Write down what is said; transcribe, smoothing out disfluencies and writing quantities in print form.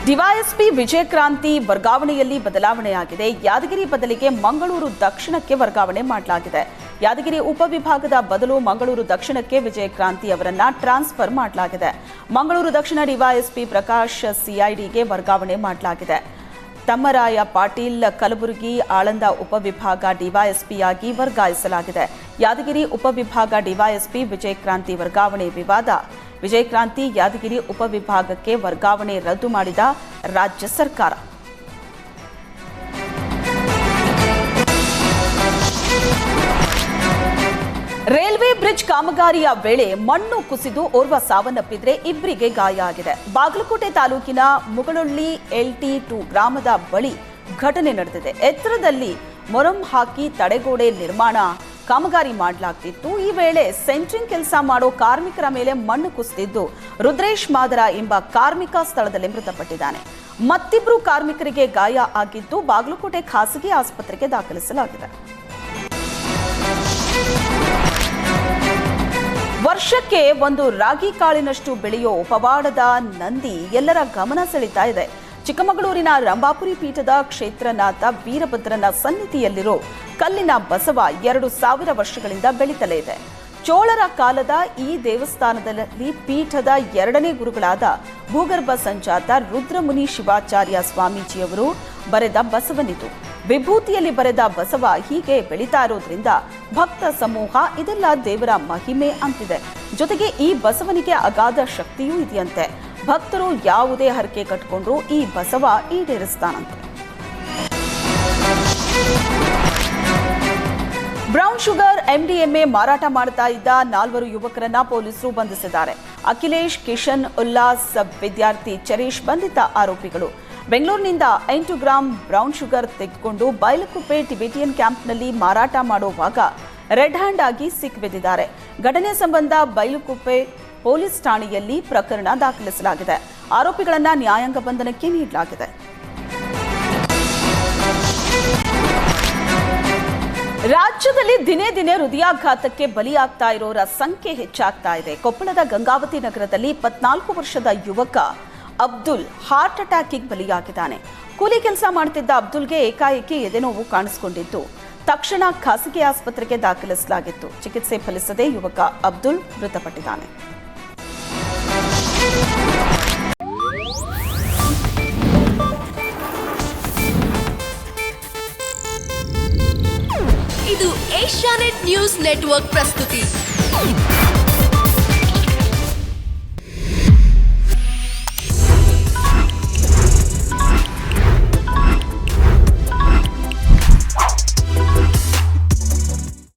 DYSP ವಿಜಯಕ್ರಾಂತಿ ವರ್ಗಾವಣೆಯಲ್ಲಿ ಬದಲಾವಣೆಯಾಗಿದೆ. ಯಾದಗಿರಿ ಬದಲಿಗೆ ಮಂಗಳೂರು ದಕ್ಷಿಣಕ್ಕೆ ವರ್ಗಾವಣೆ ಮಾಡಲಾಗಿದೆ. ಯಾದಗಿರಿ ಉಪವಿಭಾಗದ ಬದಲು ಮಂಗಳೂರು ದಕ್ಷಿಣಕ್ಕೆ ವಿಜಯಕ್ರಾಂತಿ ಅವರನ್ನ ಟ್ರಾನ್ಸ್ಫರ್ ಮಾಡಲಾಗಿದೆ. ಮಂಗಳೂರು ದಕ್ಷಿಣ ಡಿವೈಎಸ್ಪಿ ಪ್ರಕಾಶ್ ಸಿಐಡಿಗೆ ವರ್ಗಾವಣೆ ಮಾಡಲಾಗಿದೆ. ತಮ್ಮರಾಯ ಪಾಟೀಲ್ ಕಲಬುರಗಿ ಆಳಂದ ಉಪವಿಭಾಗ ಡಿವೈಎಸ್ಪಿಯಾಗಿ ವರ್ಗಾಯಿಸಲಾಗಿದೆ. ಯಾದಗಿರಿ ಉಪವಿಭಾಗ ಡಿವೈಎಸ್ಪಿ ವಿಜಯಕ್ರಾಂತಿ ವರ್ಗಾವಣೆ ವಿವಾದ. ವಿಜಯಕ್ರಾಂತಿ ಯಾದಗಿರಿ ಉಪವಿಭಾಗಕ್ಕೆ ವರ್ಗಾವಣೆ ರದ್ದು ಮಾಡಿದ ರಾಜ್ಯ ಸರ್ಕಾರ. ರೈಲ್ವೆ ಬ್ರಿಡ್ಜ್ ಕಾಮಗಾರಿಯ ವೇಳೆ ಮಣ್ಣು ಕುಸಿದು ಓರ್ವ ಸಾವನ್ನಪ್ಪಿದ್ರೆ ಇಬ್ಬರಿಗೆ ಗಾಯ ಆಗಿದೆ. ಬಾಗಲಕೋಟೆ ತಾಲೂಕಿನ ಮುಗಳೊಳ್ಳಿ LT2 ಗ್ರಾಮದ ಬಳಿ ಘಟನೆ ನಡೆದಿದೆ. ಎತ್ತರದಲ್ಲಿ ಮೊರಂ ಹಾಕಿ ತಡೆಗೋಡೆ ನಿರ್ಮಾಣ ಕಾಮಗಾರಿ ಮಾಡಲಾಗ್ತಿತ್ತು. ಈ ವೇಳೆ ಸೆಂಟ್ರಿಂಗ್ ಕೆಲಸ ಮಾಡೋ ಕಾರ್ಮಿಕರ ಮೇಲೆ ಮಣ್ಣು ಕುಸಿದಿದ್ದು ರುದ್ರೇಶ್ ಮಾದರ ಎಂಬ ಕಾರ್ಮಿಕ ಸ್ಥಳದಲ್ಲಿ ಮೃತಪಟ್ಟಿದ್ದಾನೆ. ಮತ್ತಿಬ್ಬರು ಕಾರ್ಮಿಕರಿಗೆ ಗಾಯ ಆಗಿದ್ದು ಬಾಗಲಕೋಟೆ ಖಾಸಗಿ ಆಸ್ಪತ್ರೆಗೆ ದಾಖಲಿಸಲಾಗಿದೆ. ವರ್ಷಕ್ಕೆ ಒಂದು ರಾಗಿ ಕಾಳಿನಷ್ಟು ಬೆಳೆಯೋ ಪವಾಡದ ನಂದಿ ಎಲ್ಲರ ಗಮನ ಸೆಳೀತಾ ಇದೆ. ಚಿಕ್ಕಮಗಳೂರಿನ ರಂಭಾಪುರಿ ಪೀಠದ ಕ್ಷೇತ್ರನಾಥ ವೀರಭದ್ರನ ಸನ್ನಿಧಿಯಲ್ಲಿರೋ ಕಲ್ಲಿನ ಬಸವ 2000 ವರ್ಷಗಳಿಂದ ಬೆಳೀತಲೇ ಇದೆ. ಚೋಳರ ಕಾಲದ ಈ ದೇವಸ್ಥಾನದಲ್ಲಿ ಪೀಠದ 2ನೇ ಗುರುಗಳಾದ ಭೂಗರ್ಭ ಸಂಜಾತ ರುದ್ರಮುನಿ ಶಿವಾಚಾರ್ಯ ಸ್ವಾಮೀಜಿಯವರು ಬರೆದ ಬಸವನಿದು. ವಿಭೂತಿಯಲ್ಲಿ ಬರೆದ ಬಸವ ಹೀಗೆ ಬೆಳೀತಾ ಇರೋದ್ರಿಂದ ಭಕ್ತ ಸಮೂಹ ಇದೆಲ್ಲ ದೇವರ ಮಹಿಮೆ ಅಂತಿದೆ. ಜೊತೆಗೆ ಈ ಬಸವನಿಗೆ ಅಗಾಧ ಶಕ್ತಿಯೂ ಇದೆಯಂತೆ. ಭಕ್ತರು ಯಾವುದೇ ಹರಕೆ ಕಟ್ಟಿಕೊಂಡ್ರೂ ಈ ಬಸವ ಈಡೇರಿಸ್ತಾನಂತೆ. ಬ್ರೌನ್ ಶುಗರ್ MDMA ಮಾರಾಟ ಮಾಡ್ತಾ ಇದ್ದ 4 ಯುವಕರನ್ನ ಪೊಲೀಸರು ಬಂಧಿಸಿದ್ದಾರೆ. ಅಖಿಲೇಶ್, ಕಿಶನ್, ಉಲ್ಲಾಸ್, ವಿದ್ಯಾರ್ಥಿ ಚರೀಶ್ ಬಂಧಿತ ಆರೋಪಿಗಳು. ಬೆಂಗಳೂರಿನಿಂದ 8 ಗ್ರಾಂ ಬ್ರೌನ್ ಶುಗರ್ ತೆಗೆದುಕೊಂಡು ಬೈಲಕುಪ್ಪೆ ಟಿಬೆಟಿಯನ್ ಕ್ಯಾಂಪ್ನಲ್ಲಿ ಮಾರಾಟ ಮಾಡುವಾಗ ರೆಡ್ ಹ್ಯಾಂಡ್ ಆಗಿ ಸಿಕ್ಕಿಬಿದ್ದಿದ್ದಾರೆ. ಘಟನೆ ಸಂಬಂಧ ಬೈಲಕುಪ್ಪೆ ಪೊಲೀಸ್ ಠಾಣೆಯಲ್ಲಿ ಪ್ರಕರಣ ದಾಖಲಿಸಲಾಗಿದೆ. ಆರೋಪಿಗಳನ್ನ ನ್ಯಾಯಾಂಗ ಬಂಧನಕ್ಕೆ ನೀಡಲಾಗಿದೆ. ರಾಜ್ಯದಲ್ಲಿ ದಿನೇ ದಿನೇ ಹೃದಯಾಘಾತಕ್ಕೆ ಬಲಿಯಾಗ್ತಾ ಇರೋರ ಸಂಖ್ಯೆ ಹೆಚ್ಚಾಗ್ತಾ ಇದೆ. ಕೊಪ್ಪಳದ ಗಂಗಾವತಿ ನಗರದಲ್ಲಿ 24 ವರ್ಷದ ಯುವಕ ಅಬ್ದುಲ್ ಹಾರ್ಟ್ ಅಟ್ಯಾಕ್ಗೆ ಬಲಿಯಾಗಿದ್ದಾನೆ. ಕೂಲಿ ಕೆಲಸ ಮಾಡುತ್ತಿದ್ದ ಅಬ್ದುಲ್ಗೆ ಏಕಾಏಕಿ ಎದೆನೋವು ಕಾಣಿಸಿಕೊಂಡಿದ್ದು ತಕ್ಷಣ ಖಾಸಗಿ ಆಸ್ಪತ್ರೆಗೆ ದಾಖಲಿಸಲಾಗಿತ್ತು. ಚಿಕಿತ್ಸೆ ಫಲಿಸದೆ ಯುವಕ ಅಬ್ದುಲ್ ಮೃತಪಟ್ಟಿದ್ದಾನೆ. ಇದು ಏಷ್ಯಾನೆಟ್ ನ್ಯೂಸ್ ನೆಟ್ವರ್ಕ್ ಪ್ರಸ್ತುತಿ.